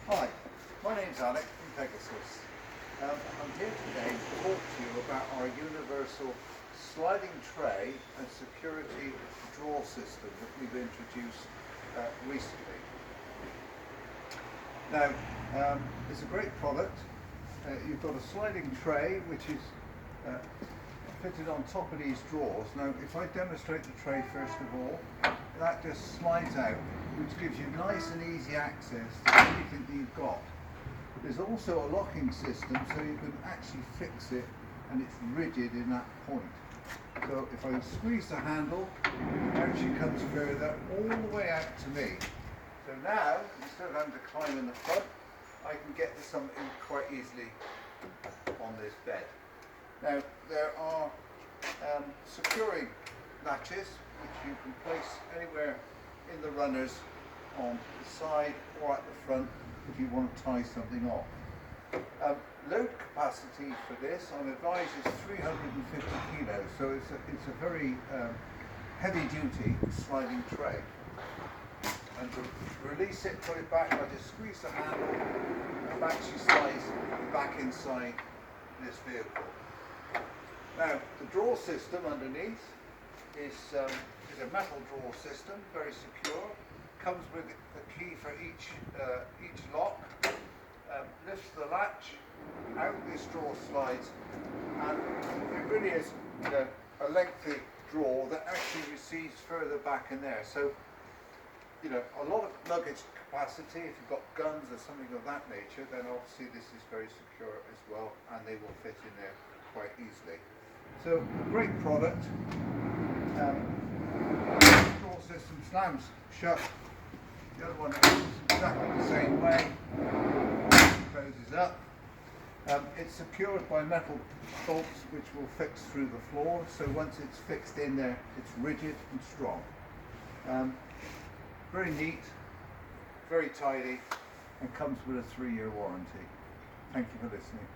Hi, my name's Alex from Pegasus. I'm here today to talk to you about our universal sliding tray and security drawer system that we've introduced recently. Now, it's a great product. You've got a sliding tray which is fitted on top of these drawers. Now, if I demonstrate the tray first of all, that just slides out, which gives you nice and easy access to everything that you've got. There's also a locking system, so you can actually fix it, and it's rigid in that point. So if I squeeze the handle, out she comes further, all the way out to me. So now, instead of having to climb in the front, I can get to something quite easily on this bed. Now, there are securing latches which you can place anywhere in the runners on the side or at the front if you want to tie something off. Load capacity for this, I'm advised, is 350 kilos, so it's a very heavy duty sliding tray. And to release it, put it back, I just squeeze the handle and back she slides back inside this vehicle. Now, the drawer system underneath is a metal drawer system, very secure. Comes with a key for each lock. Lifts the latch, out this drawer slides, and it really is a lengthy drawer that actually recedes further back in there. So, a lot of luggage capacity. If you've got guns or something of that nature, then obviously this is very secure as well, and they will fit in there quite easily. So, a great product. Drawer system slams shut. The other one is exactly the same way. Closes up. It's secured by metal bolts which will fix through the floor. So once it's fixed in there, it's rigid and strong. Very neat, very tidy, and comes with a 3-year warranty. Thank you for listening.